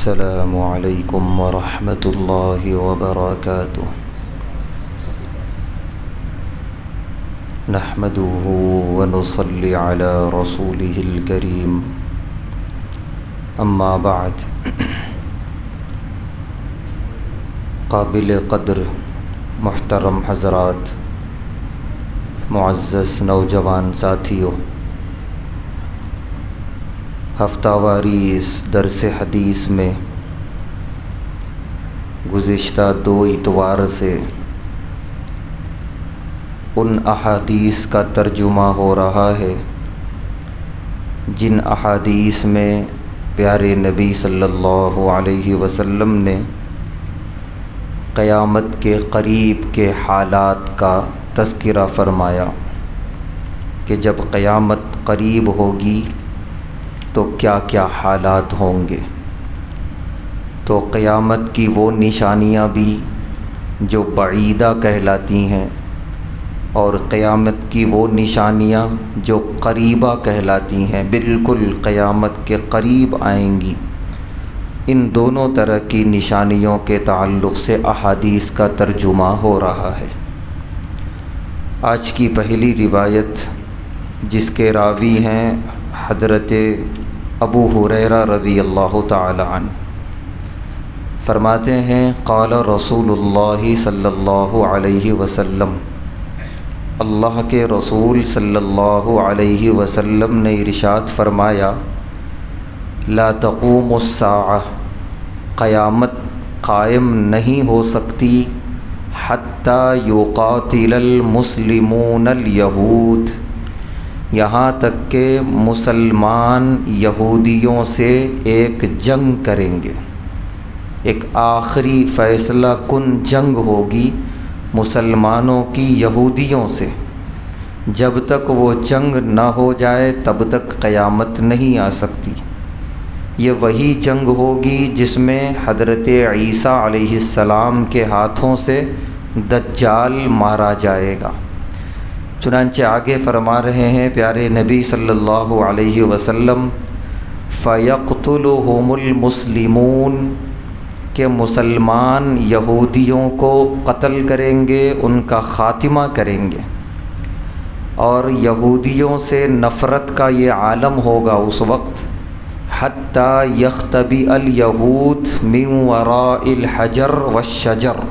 السلام علیکم ورحمۃ اللہ وبرکاتہ نحمده ونصلی علی رسولہ الکریم اما بعد قابل قدر محترم حضرات، معزز نوجوان ساتھیوں، ہفتہ واری اس درس حدیث میں گزشتہ 2 اتوار سے ان احادیث کا ترجمہ ہو رہا ہے جن احادیث میں پیارے نبی صلی اللہ علیہ وسلم نے قیامت کے قریب کے حالات کا تذکرہ فرمایا کہ جب قیامت قریب ہوگی تو کیا کیا حالات ہوں گے۔ تو قیامت کی وہ نشانیاں بھی جو بعیدہ کہلاتی ہیں اور قیامت کی وہ نشانیاں جو قریبہ کہلاتی ہیں، بالکل قیامت کے قریب آئیں گی، ان دونوں طرح کی نشانیوں کے تعلق سے احادیث کا ترجمہ ہو رہا ہے۔ آج کی پہلی روایت جس کے راوی ہیں حضرت ابو ہریرہ رضی اللہ تعالی عنہ، فرماتے ہیں قال رسول اللہ صلی اللہ علیہ وسلم، اللہ کے رسول صلی اللہ علیہ وسلم نے ارشاد فرمایا، لا تقوم الساعہ، قیامت قائم نہیں ہو سکتی، حتی یقاتل المسلمون الیہود، یہاں تک کہ مسلمان یہودیوں سے ایک جنگ کریں گے، ایک آخری فیصلہ کن جنگ ہوگی مسلمانوں کی یہودیوں سے۔ جب تک وہ جنگ نہ ہو جائے تب تک قیامت نہیں آ سکتی۔ یہ وہی جنگ ہوگی جس میں حضرت عیسیٰ علیہ السلام کے ہاتھوں سے دجال مارا جائے گا۔ چنانچہ آگے فرما رہے ہیں پیارے نبی صلی اللہ علیہ وسلم، فَيَقْتُلُهُمُ الْمُسْلِمُونَ، کہ مسلمان یہودیوں کو قتل کریں گے، ان کا خاتمہ کریں گے، اور یہودیوں سے نفرت کا یہ عالم ہوگا اس وقت، حَتَّى يَخْتَبِئَ الْيَهُودُ مِنْ وَرَاءِ الْحَجَرِ وَالشَّجَرِ،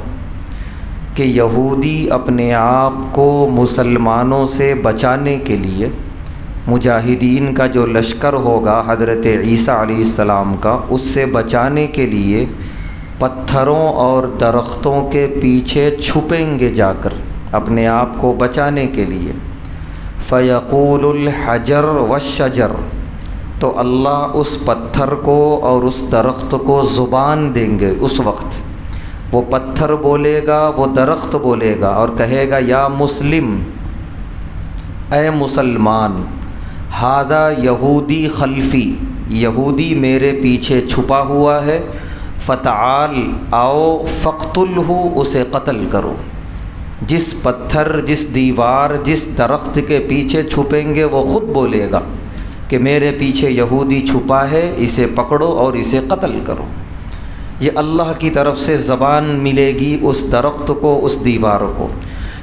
کہ یہودی اپنے آپ کو مسلمانوں سے بچانے کے لیے، مجاہدین کا جو لشکر ہوگا حضرت عیسیٰ علیہ السلام کا، اس سے بچانے کے لیے پتھروں اور درختوں کے پیچھے چھپیں گے جا کر، اپنے آپ کو بچانے کے لیے۔ فَيَقُولُ الْحَجَرُ وَالشَّجَرُ، تو اللہ اس پتھر کو اور اس درخت کو زبان دیں گے اس وقت۔ وہ پتھر بولے گا، وہ درخت بولے گا اور کہے گا، یا مسلم، اے مسلمان، ھذا یہودی خلفی، یہودی میرے پیچھے چھپا ہوا ہے، فتعال، آؤ، فاقتلہ، اسے قتل کرو۔ جس پتھر، جس دیوار، جس درخت کے پیچھے چھپیں گے وہ خود بولے گا کہ میرے پیچھے یہودی چھپا ہے، اسے پکڑو اور اسے قتل کرو۔ یہ اللہ کی طرف سے زبان ملے گی اس درخت کو، اس دیوار کو،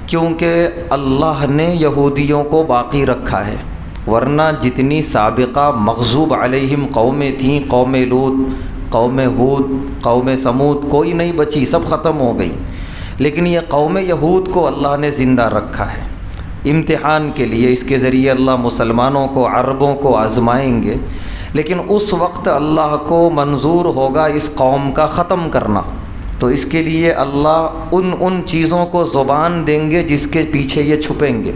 کیونکہ اللہ نے یہودیوں کو باقی رکھا ہے، ورنہ جتنی سابقہ مغضوب علیہم قومیں تھیں، قوم لوط، قوم ہود، قوم سمود، کوئی نہیں بچی، سب ختم ہو گئی، لیکن یہ قوم یہود کو اللہ نے زندہ رکھا ہے امتحان کے لیے۔ اس کے ذریعے اللہ مسلمانوں کو، عربوں کو آزمائیں گے، لیکن اس وقت اللہ کو منظور ہوگا اس قوم کا ختم کرنا، تو اس کے لیے اللہ ان چیزوں کو زبان دیں گے جس کے پیچھے یہ چھپیں گے۔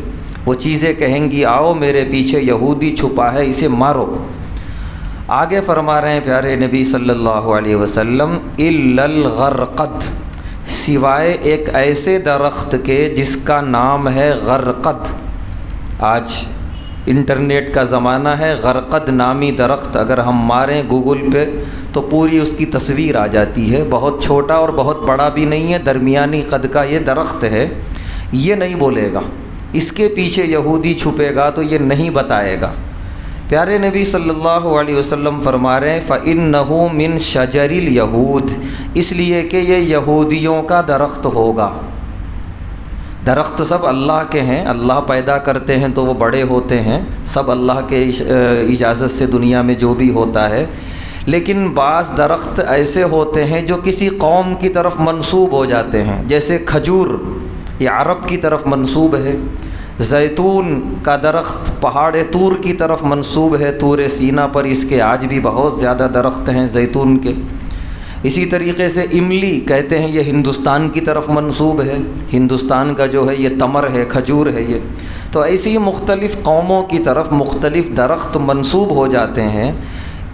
وہ چیزیں کہیں گی، آؤ میرے پیچھے یہودی چھپا ہے، اسے مارو۔ آگے فرما رہے ہیں پیارے نبی صلی اللہ علیہ وسلم، اِلَّا الْغَرْقَدْ، سوائے ایک ایسے درخت کے جس کا نام ہے غرقد۔ آج انٹرنیٹ کا زمانہ ہے، غرقد نامی درخت اگر ہم ماریں گوگل پہ تو پوری اس کی تصویر آ جاتی ہے، بہت چھوٹا اور بہت بڑا بھی نہیں ہے، درمیانی قد کا یہ درخت ہے۔ یہ نہیں بولے گا، اس کے پیچھے یہودی چھپے گا تو یہ نہیں بتائے گا۔ پیارے نبی صلی اللہ علیہ وسلم فرما رہے ہیں فَإِنَّهُ مِن شَجَرِ الْيَهُودِ، اس لیے کہ یہ یہودیوں کا درخت ہوگا۔ درخت سب اللہ کے ہیں، اللہ پیدا کرتے ہیں تو وہ بڑے ہوتے ہیں، سب اللہ کے اجازت سے دنیا میں جو بھی ہوتا ہے، لیکن بعض درخت ایسے ہوتے ہیں جو کسی قوم کی طرف منسوب ہو جاتے ہیں، جیسے کھجور یہ عرب کی طرف منسوب ہے، زیتون کا درخت پہاڑ طور کی طرف منسوب ہے، طور سینا پر اس کے آج بھی بہت زیادہ درخت ہیں زیتون کے۔ اسی طریقے سے املی کہتے ہیں یہ ہندوستان کی طرف منسوب ہے، ہندوستان کا جو ہے یہ تمر ہے، کھجور ہے یہ۔ تو ایسی مختلف قوموں کی طرف مختلف درخت منسوب ہو جاتے ہیں،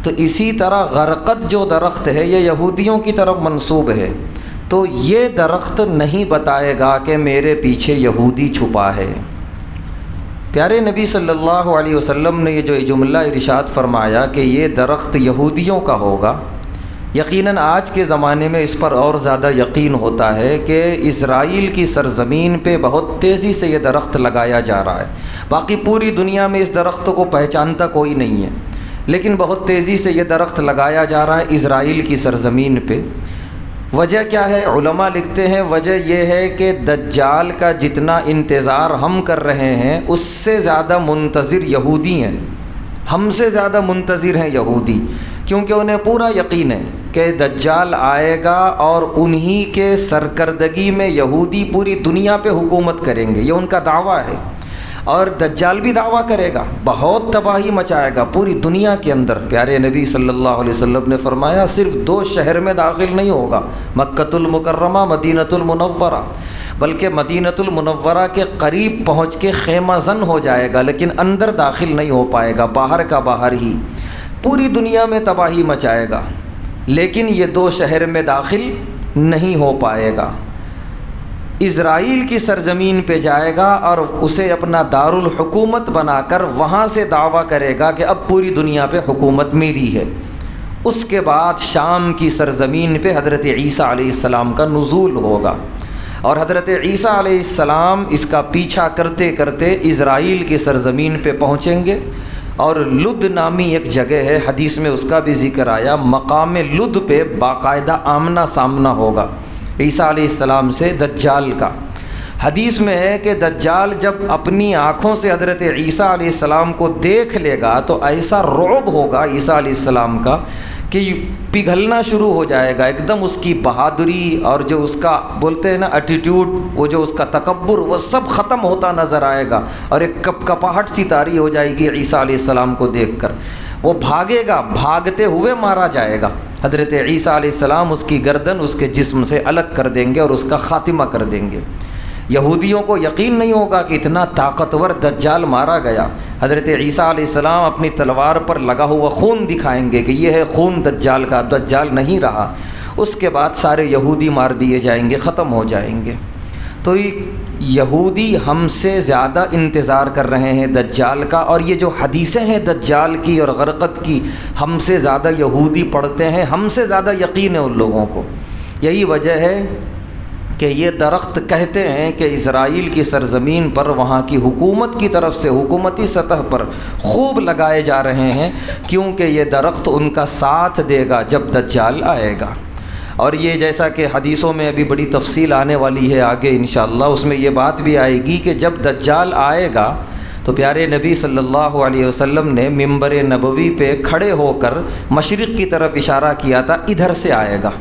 تو اسی طرح غرقد جو درخت ہے یہ یہودیوں کی طرف منسوب ہے، تو یہ درخت نہیں بتائے گا کہ میرے پیچھے یہودی چھپا ہے۔ پیارے نبی صلی اللہ علیہ وسلم نے یہ جو جملہ ارشاد فرمایا کہ یہ درخت یہودیوں کا ہوگا، یقیناً آج کے زمانے میں اس پر اور زیادہ یقین ہوتا ہے کہ اسرائیل کی سرزمین پہ بہت تیزی سے یہ درخت لگایا جا رہا ہے۔ باقی پوری دنیا میں اس درخت کو پہچانتا کوئی نہیں ہے، لیکن بہت تیزی سے یہ درخت لگایا جا رہا ہے اسرائیل کی سرزمین پہ۔ وجہ کیا ہے؟ علماء لکھتے ہیں وجہ یہ ہے کہ دجال کا جتنا انتظار ہم کر رہے ہیں اس سے زیادہ منتظر یہودی ہیں، ہم سے زیادہ منتظر ہیں یہودی، کیونکہ انہیں پورا یقین ہے کہ دجال آئے گا اور انہی کے سرکردگی میں یہودی پوری دنیا پہ حکومت کریں گے، یہ ان کا دعویٰ ہے۔ اور دجال بھی دعویٰ کرے گا، بہت تباہی مچائے گا پوری دنیا کے اندر۔ پیارے نبی صلی اللہ علیہ وسلم نے فرمایا صرف 2 شہر میں داخل نہیں ہوگا، مکۃ المکرمہ، مدینۃ المنورہ، بلکہ مدینۃ المنورہ کے قریب پہنچ کے خیمہ زن ہو جائے گا، لیکن اندر داخل نہیں ہو پائے گا، باہر کا باہر ہی پوری دنیا میں تباہی مچائے گا، لیکن یہ 2 شہر میں داخل نہیں ہو پائے گا۔ اسرائیل کی سرزمین پہ جائے گا اور اسے اپنا دارالحکومت بنا کر وہاں سے دعویٰ کرے گا کہ اب پوری دنیا پہ حکومت میری ہے۔ اس کے بعد شام کی سرزمین پہ حضرت عیسیٰ علیہ السلام کا نزول ہوگا، اور حضرت عیسیٰ علیہ السلام اس کا پیچھا کرتے کرتے اسرائیل کی سرزمین پہ پہنچیں گے، اور لد نامی ایک جگہ ہے، حدیث میں اس کا بھی ذکر آیا، مقام لد پہ باقاعدہ آمنا سامنا ہوگا عیسیٰ علیہ السلام سے دجال کا۔ حدیث میں ہے کہ دجال جب اپنی آنکھوں سے حضرت عیسیٰ علیہ السلام کو دیکھ لے گا تو ایسا رعب ہوگا عیسیٰ علیہ السلام کا کہ پگھلنا شروع ہو جائے گا، ایک دم اس کی بہادری اور جو اس کا بولتے ہیں نا ایٹیٹیوڈ، وہ جو اس کا تکبر، وہ سب ختم ہوتا نظر آئے گا، اور ایک کپاہٹ سی طاری ہو جائے گی عیسیٰ علیہ السلام کو دیکھ کر۔ وہ بھاگے گا، بھاگتے ہوئے مارا جائے گا۔ حضرت عیسیٰ علیہ السلام اس کی گردن اس کے جسم سے الگ کر دیں گے اور اس کا خاتمہ کر دیں گے۔ یہودیوں کو یقین نہیں ہوگا کہ اتنا طاقتور دجال مارا گیا۔ حضرت عیسیٰ علیہ السلام اپنی تلوار پر لگا ہوا خون دکھائیں گے کہ یہ ہے خون دجال کا، دجال نہیں رہا۔ اس کے بعد سارے یہودی مار دیے جائیں گے، ختم ہو جائیں گے۔ تو یہودی ہم سے زیادہ انتظار کر رہے ہیں دجال کا، اور یہ جو حدیثیں ہیں دجال کی اور غرقت کی، ہم سے زیادہ یہودی پڑھتے ہیں، ہم سے زیادہ یقین ہے ان لوگوں کو۔ یہی وجہ ہے کہ یہ درخت کہتے ہیں کہ اسرائیل کی سرزمین پر وہاں کی حکومت کی طرف سے حکومتی سطح پر خوب لگائے جا رہے ہیں، کیونکہ یہ درخت ان کا ساتھ دے گا جب دجال آئے گا۔ اور یہ جیسا کہ حدیثوں میں ابھی بڑی تفصیل آنے والی ہے آگے انشاءاللہ، اس میں یہ بات بھی آئے گی کہ جب دجال آئے گا تو پیارے نبی صلی اللہ علیہ وسلم نے منبر نبوی پہ کھڑے ہو کر مشرق کی طرف اشارہ کیا تھا، ادھر سے آئے گا۔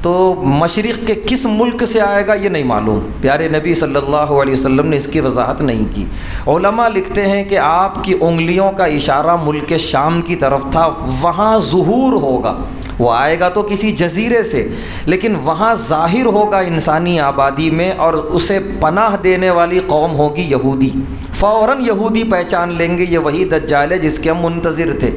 تو مشرق کے کس ملک سے آئے گا یہ نہیں معلوم، پیارے نبی صلی اللہ علیہ وسلم نے اس کی وضاحت نہیں کی۔ علماء لکھتے ہیں کہ آپ کی انگلیوں کا اشارہ ملک شام کی طرف تھا، وہاں ظہور ہوگا، وہ آئے گا تو کسی جزیرے سے، لیکن وہاں ظاہر ہوگا انسانی آبادی میں، اور اسے پناہ دینے والی قوم ہوگی یہودی۔ فوراً یہودی پہچان لیں گے یہ وہی دجال ہے جس کے ہم منتظر تھے۔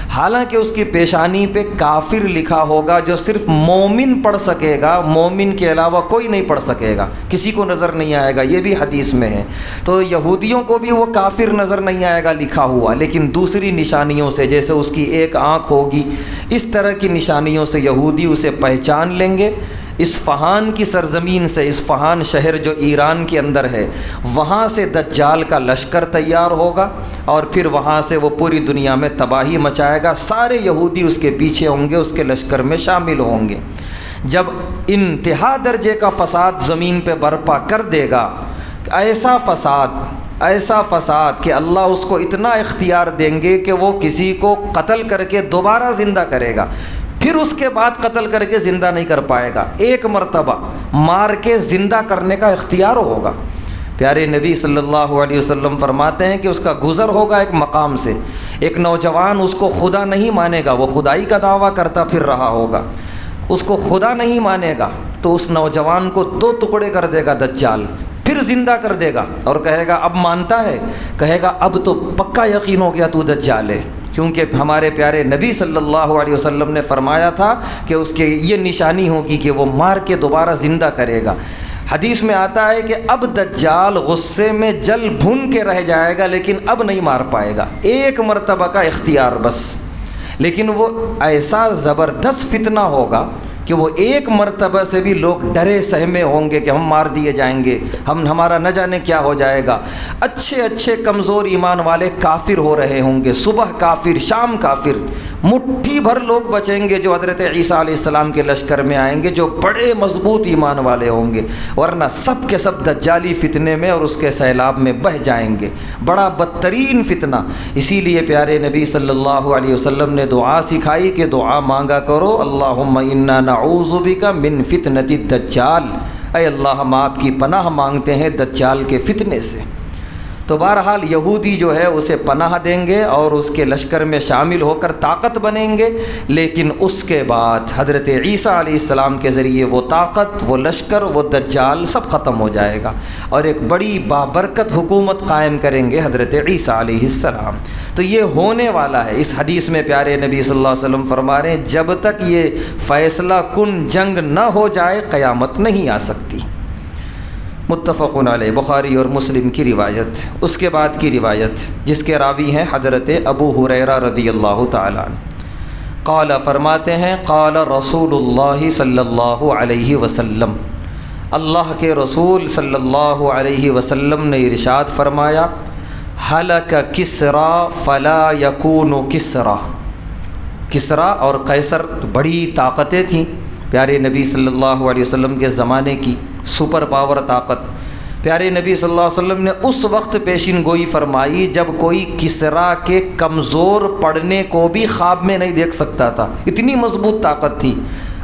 حالانکہ اس کی پیشانی پہ کافر لکھا ہوگا جو صرف مومن پڑھ سکے گا، مومن کے علاوہ کوئی نہیں پڑھ سکے گا، کسی کو نظر نہیں آئے گا، یہ بھی حدیث میں ہے۔ تو یہودیوں کو بھی وہ کافر نظر نہیں آئے گا لکھا ہوا، لیکن دوسری نشانیوں سے، جیسے اس کی ایک آنکھ ہوگی، اس طرح کی نشانیوں سے یہودی اسے پہچان لیں گے، اصفہان کی سرزمین سے، اصفہان شہر جو ایران کے اندر ہے، وہاں سے دجال کا لشکر تیار ہوگا اور پھر وہاں سے وہ پوری دنیا میں تباہی مچائے گا، سارے یہودی اس کے پیچھے ہوں گے، اس کے لشکر میں شامل ہوں گے۔ جب انتہا درجے کا فساد زمین پہ برپا کر دے گا، ایسا فساد کہ اللہ اس کو اتنا اختیار دیں گے کہ وہ کسی کو قتل کر کے دوبارہ زندہ کرے گا، پھر اس کے بعد قتل کر کے زندہ نہیں کر پائے گا، ایک مرتبہ مار کے زندہ کرنے کا اختیار ہوگا۔ پیارے نبی صلی اللہ علیہ وسلم فرماتے ہیں کہ اس کا گزر ہوگا ایک مقام سے، ایک نوجوان اس کو خدا نہیں مانے گا، وہ خدائی کا دعویٰ کرتا پھر رہا ہوگا، اس کو خدا نہیں مانے گا تو اس نوجوان کو 2 ٹکڑے کر دے گا دجال، پھر زندہ کر دے گا اور کہے گا اب مانتا ہے، کہے گا اب تو پکا یقین ہو گیا تو دجال ہے، کیونکہ ہمارے پیارے نبی صلی اللہ علیہ وسلم نے فرمایا تھا کہ اس کے یہ نشانی ہوگی کہ وہ مار کے دوبارہ زندہ کرے گا۔ حدیث میں آتا ہے کہ اب دجال غصے میں جل بھن کے رہ جائے گا لیکن اب نہیں مار پائے گا، ایک مرتبہ کا اختیار بس، لیکن وہ ایسا زبردست فتنہ ہوگا کہ وہ ایک مرتبہ سے بھی لوگ ڈرے سہمے ہوں گے کہ ہم مار دیے جائیں گے، ہمارا نہ جانے کیا ہو جائے گا۔ اچھے کمزور ایمان والے کافر ہو رہے ہوں گے، صبح کافر شام کافر، مٹھی بھر لوگ بچیں گے جو حضرت عیسیٰ علیہ السلام کے لشکر میں آئیں گے، جو بڑے مضبوط ایمان والے ہوں گے، ورنہ سب کے سب دجالی فتنے میں اور اس کے سیلاب میں بہہ جائیں گے، بڑا بدترین فتنہ۔ اسی لیے پیارے نبی صلی اللہ علیہ وسلم نے دعا سکھائی کہ دعا مانگا کرو، اللہم انا نعوذ بک من فتنۃ الدجال، اے اللہ ہم آپ کی پناہ مانگتے ہیں دجال کے فتنے سے۔ تو بہرحال یہودی جو ہے اسے پناہ دیں گے اور اس کے لشکر میں شامل ہو کر طاقت بنیں گے، لیکن اس کے بعد حضرت عیسیٰ علیہ السلام کے ذریعے وہ طاقت، وہ لشکر، وہ دجال سب ختم ہو جائے گا اور ایک بڑی بابرکت حکومت قائم کریں گے حضرت عیسیٰ علیہ السلام۔ تو یہ ہونے والا ہے۔ اس حدیث میں پیارے نبی صلی اللہ علیہ وسلم فرما رہے ہیں جب تک یہ فیصلہ کن جنگ نہ ہو جائے قیامت نہیں آ سکتی۔ متفق علیہ، بخاری اور مسلم کی روایت۔ اس کے بعد کی روایت جس کے راوی ہیں حضرت ابو ہریرہ رضی اللہ تعالیٰ عنہ، قال فرماتے ہیں قال رسول اللہ صلی اللہ علیہ وسلم، اللہ کے رسول صلی اللہ علیہ وسلم نے ارشاد فرمایا، ہلک کسریٰ فلا یکون کسریٰ۔ کسریٰ اور قیصر بڑی طاقتیں تھیں پیارے نبی صلی اللہ علیہ وسلم کے زمانے کی، سپر پاور طاقت۔ پیارے نبی صلی اللہ علیہ وسلم نے اس وقت پیشین گوئی فرمائی جب کوئی کسریٰ کے کمزور پڑنے کو بھی خواب میں نہیں دیکھ سکتا تھا، اتنی مضبوط طاقت تھی۔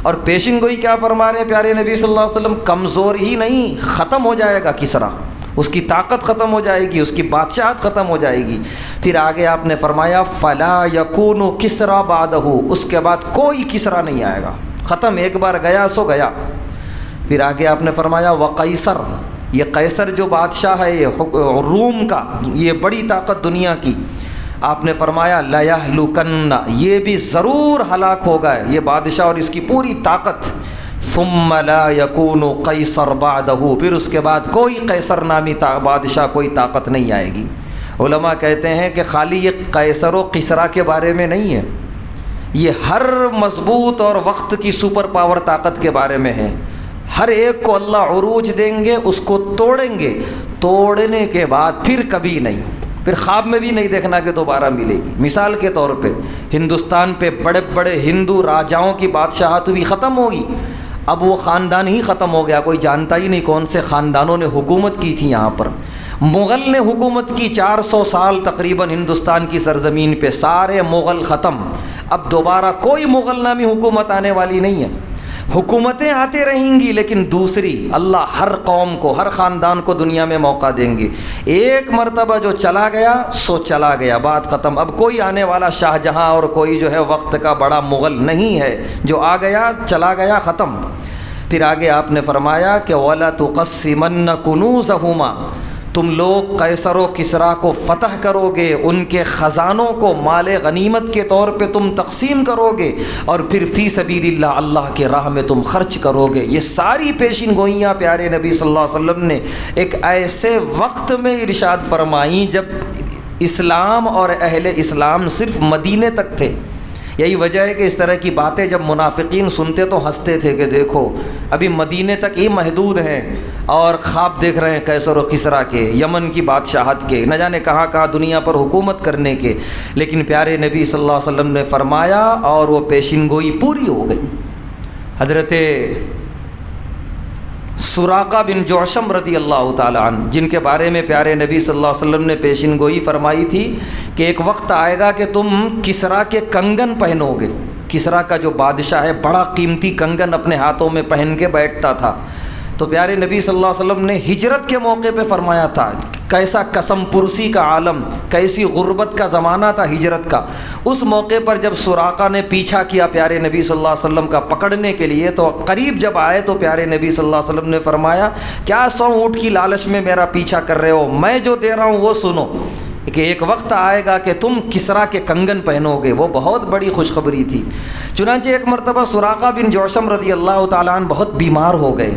اور پیشین گوئی کیا فرما رہے ہیں پیارے نبی صلی اللہ علیہ وسلم، کمزور ہی نہیں، ختم ہو جائے گا کسریٰ، اس کی طاقت ختم ہو جائے گی، اس کی بادشاہت ختم ہو جائے گی۔ پھر آگے آپ نے فرمایا فلا یکون کسریٰ بعدہ، اس کے بعد کوئی کسریٰ نہیں آئے گا، ختم، ایک بار گیا سو گیا۔ پھر آگے آپ نے فرمایا وقیصر، یہ قیصر جو بادشاہ ہے یہ روم کا، یہ بڑی طاقت دنیا کی، آپ نے فرمایا لیہلکن، یہ بھی ضرور ہلاک ہوگا یہ بادشاہ اور اس کی پوری طاقت۔ ثم لا یکون قیصر بعدہ، پھر اس کے بعد کوئی قیصر نامی بادشاہ، کوئی طاقت نہیں آئے گی۔ علماء کہتے ہیں کہ خالی یہ قیصر و کسریٰ کے بارے میں نہیں ہے، یہ ہر مضبوط اور وقت کی سپر پاور طاقت کے بارے میں ہے۔ ہر ایک کو اللہ عروج دیں گے، اس کو توڑیں گے، توڑنے کے بعد پھر کبھی نہیں، پھر خواب میں بھی نہیں دیکھنا کہ دوبارہ ملے گی۔ مثال کے طور پہ ہندوستان پہ بڑے بڑے ہندو راجاؤں کی بادشاہت بھی ختم ہوگی، اب وہ خاندان ہی ختم ہو گیا، کوئی جانتا ہی نہیں کون سے خاندانوں نے حکومت کی تھی یہاں پر۔ مغل نے حکومت کی 400 سال تقریباً ہندوستان کی سرزمین پہ، سارے مغل ختم، اب دوبارہ کوئی مغل نامی حکومت آنے والی نہیں ہے۔ حکومتیں آتے رہیں گی لیکن دوسری، اللہ ہر قوم کو، ہر خاندان کو دنیا میں موقع دیں گے۔ ایک مرتبہ جو چلا گیا سو چلا گیا، بات ختم، اب کوئی آنے والا شاہ جہاں اور کوئی جو ہے وقت کا بڑا مغل نہیں ہے، جو آ گیا چلا گیا، ختم۔ پھر آگے آپ نے فرمایا کہ وَلَا تُقَسِّمَنَّ كُنُوزَهُمَا، تم لوگ قیصر و کسریٰ کو فتح کرو گے، ان کے خزانوں کو مال غنیمت کے طور پہ تم تقسیم کرو گے، اور پھر فی سبیل اللہ، اللہ کے راہ میں تم خرچ کرو گے۔ یہ ساری پیشین گوئیاں پیارے نبی صلی اللہ علیہ وسلم نے ایک ایسے وقت میں ارشاد فرمائیں جب اسلام اور اہل اسلام صرف مدینے تک تھے، یہی وجہ ہے کہ اس طرح کی باتیں جب منافقین سنتے تو ہنستے تھے کہ دیکھو ابھی مدینے تک ہی محدود ہیں اور خواب دیکھ رہے ہیں کیسر و کسریٰ کے، یمن کی بادشاہت کے، نہ جانے کہاں کہاں دنیا پر حکومت کرنے کے، لیکن پیارے نبی صلی اللہ علیہ وسلم نے فرمایا اور وہ پیشین گوئی پوری ہو گئی۔ حضرت سراقہ بن جعشم رضی اللہ تعالیٰ عنہ، جن کے بارے میں پیارے نبی صلی اللہ علیہ وسلم نے پیشین گوئی فرمائی تھی کہ ایک وقت آئے گا کہ تم کسریٰ کے کنگن پہنو گے۔ کسریٰ کا جو بادشاہ ہے بڑا قیمتی کنگن اپنے ہاتھوں میں پہن کے بیٹھتا تھا، تو پیارے نبی صلی اللہ علیہ وسلم نے ہجرت کے موقع پہ فرمایا تھا، کیسا قسم پرسی کا عالم، کیسی غربت کا زمانہ تھا ہجرت کا۔ اس موقع پر جب سراقہ نے پیچھا کیا پیارے نبی صلی اللہ علیہ وسلم کا پکڑنے کے لیے، تو قریب جب آئے تو پیارے نبی صلی اللہ علیہ وسلم نے فرمایا، کیا 100 اونٹ کی لالچ میں میرا پیچھا کر رہے ہو؟ میں جو دے رہا ہوں وہ سنو کہ ایک وقت آئے گا کہ تم کسریٰ کے کنگن پہنو گے۔ وہ بہت بڑی خوشخبری تھی۔ چنانچہ ایک مرتبہ سراقہ بن جعشم رضی اللہ تعالیٰ عنہ بہت بیمار ہو گئے،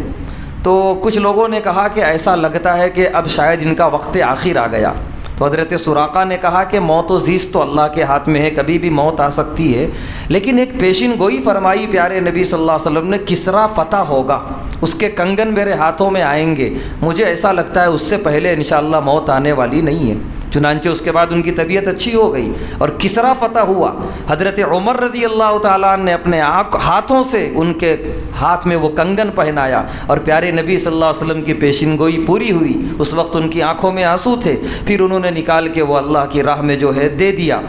تو کچھ لوگوں نے کہا کہ ایسا لگتا ہے کہ اب شاید ان کا وقت آخر آ گیا۔ تو حضرت سراقہ نے کہا کہ موت و زیست تو اللہ کے ہاتھ میں ہے، کبھی بھی موت آ سکتی ہے، لیکن ایک پیشین گوئی فرمائی پیارے نبی صلی اللہ علیہ وسلم نے، کسریٰ فتح ہوگا، اس کے کنگن میرے ہاتھوں میں آئیں گے، مجھے ایسا لگتا ہے اس سے پہلے انشاءاللہ موت آنے والی نہیں ہے۔ چنانچہ اس کے بعد ان کی طبیعت اچھی ہو گئی اور کسریٰ فتح ہوا۔ حضرت عمر رضی اللہ تعالیٰ عنہ نے اپنے ہاتھوں سے ان کے ہاتھ میں وہ کنگن پہنایا اور پیارے نبی صلی اللہ علیہ وسلم کی پیشین گوئی پوری ہوئی۔ اس وقت ان کی آنکھوں میں آنسو تھے، پھر انہوں نے نکال کے وہ اللہ کی راہ میں جو ہے دے دیا۔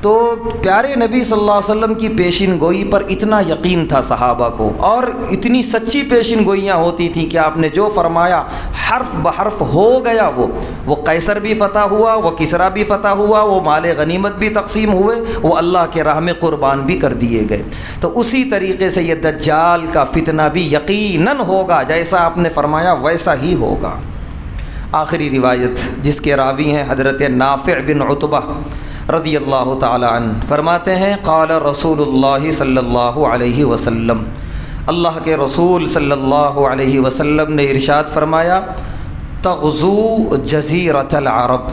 تو پیارے نبی صلی اللہ علیہ وسلم کی پیشین گوئی پر اتنا یقین تھا صحابہ کو، اور اتنی سچی پیشین گوئیاں ہوتی تھیں کہ آپ نے جو فرمایا حرف بحرف ہو گیا۔ وہ قیصر بھی فتح ہوا، وہ کسریٰ بھی فتح ہوا، وہ مال غنیمت بھی تقسیم ہوئے، وہ اللہ کے راہ میں قربان بھی کر دیے گئے۔ تو اسی طریقے سے یہ دجال کا فتنہ بھی یقیناً ہوگا، جیسا آپ نے فرمایا ویسا ہی ہوگا۔ آخری روایت جس کے راوی ہیں حضرت نافع بن عتبہ رضی اللہ تعالی عنہ، فرماتے ہیں قال رسول اللہ صلی اللہ علیہ وسلم، اللہ کے رسول صلی اللہ علیہ وسلم نے ارشاد فرمایا، تغزو جزیرۃ العرب،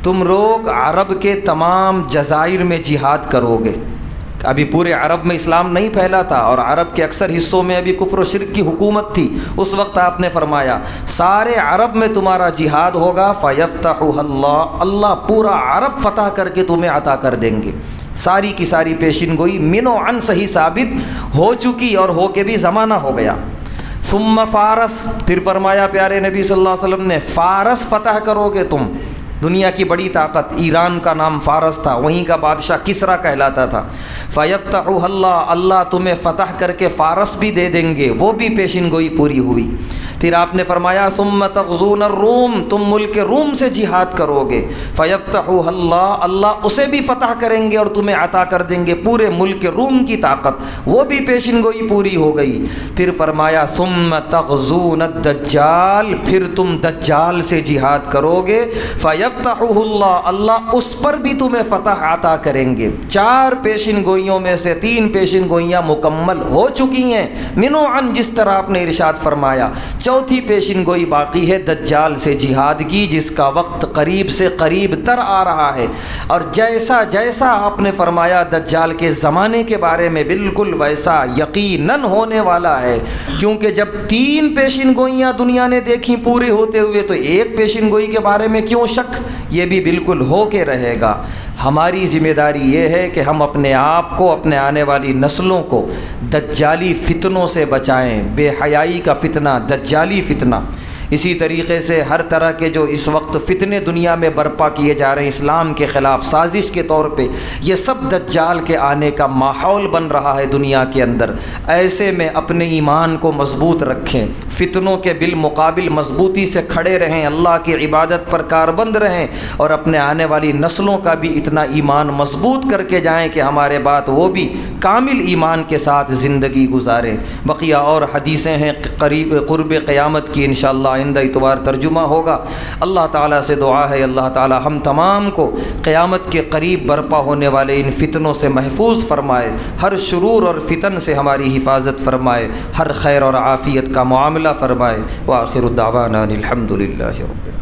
تم لوگ عرب کے تمام جزائر میں جہاد کرو گے۔ ابھی پورے عرب میں اسلام نہیں پھیلا تھا اور عرب کے اکثر حصوں میں ابھی کفر و شرک کی حکومت تھی۔ اس وقت آپ نے فرمایا سارے عرب میں تمہارا جہاد ہوگا، فَيَفْتَحُهَا اللَّهُ، اللہ پورا عرب فتح کر کے تمہیں عطا کر دیں گے۔ ساری کی ساری پیشین گوئی من و عن صحیح ثابت ہو چکی اور ہو کے بھی زمانہ ہو گیا۔ ثم فارس، پھر فرمایا پیارے نبی صلی اللہ علیہ وسلم نے، فارس فتح کرو گے تم۔ دنیا کی بڑی طاقت، ایران کا نام فارس تھا، وہیں کا بادشاہ کسریٰ کہلاتا تھا۔ فَيَفْتَحُهَا اللَّهُ، اللہ تمہیں فتح کر کے فارس بھی دے دیں گے۔ وہ بھی پیشین گوئی پوری ہوئی۔ پھر آپ نے فرمایا ثُمَّ تَغْزُونَ الروم، تم ملک روم سے جہاد کرو گے۔ فَيَفْتَحُهَا اللَّهُ، اللہ اسے بھی فتح کریں گے اور تمہیں عطا کر دیں گے پورے ملک روم کی طاقت۔ وہ بھی پیشین گوئی پوری ہو گئی۔ پھر فرمایا ثُمَّ تَغْزُونَ الدَّجَّالَ، پھر تم دجال سے جہاد کرو گے۔ فَيَفْتَحُهُ اللَّهُ، اللہ اس پر بھی تمہیں فتح عطا کریں گے۔ 4 پیشین گوئیوں میں سے 3 پیشین گوئیاں مکمل ہو چکی ہیں من و عن، جس طرح آپ نے ارشاد فرمایا۔ چوتھی پیشین گوئی باقی ہے دجال سے جہاد کی، جس کا وقت قریب سے قریب تر آ رہا ہے، اور جیسا جیسا آپ نے فرمایا دجال کے زمانے کے بارے میں بالکل ویسا یقیناً ہونے والا ہے۔ کیونکہ جب 3 پیشین گوئیاں دنیا نے دیکھی پوری ہوتے ہوئے، تو ایک پیشین گوئی کے بارے میں کیوں شک؟ یہ بھی بالکل ہو کے رہے گا۔ ہماری ذمہ داری یہ ہے کہ ہم اپنے آپ کو، اپنے آنے والی نسلوں کو دجالی فتنوں سے بچائیں، بے حیائی کا فتنہ، دجالی فتنہ۔ اسی طریقے سے ہر طرح کے جو اس وقت فتنے دنیا میں برپا کیے جا رہے ہیں اسلام کے خلاف سازش کے طور پہ، یہ سب دجال کے آنے کا ماحول بن رہا ہے دنیا کے اندر۔ ایسے میں اپنے ایمان کو مضبوط رکھیں، فتنوں کے بالمقابل مضبوطی سے کھڑے رہیں، اللہ کی عبادت پر کاربند رہیں، اور اپنے آنے والی نسلوں کا بھی اتنا ایمان مضبوط کر کے جائیں کہ ہمارے بعد وہ بھی کامل ایمان کے ساتھ زندگی گزاریں۔ بقیہ اور حدیثیں ہیں قرب قیامت کی، انشاءاللہ آئندہ اتوار ترجمہ ہوگا۔ اللہ تعالیٰ سے دعا ہے اللہ تعالیٰ ہم تمام کو قیامت کے قریب برپا ہونے والے ان فتنوں سے محفوظ فرمائے، ہر شرور اور فتن سے ہماری حفاظت فرمائے، ہر خیر اور عافیت کا معاملہ فرمائے۔ وآخر الدعوانا الحمد للہ رب العالمین۔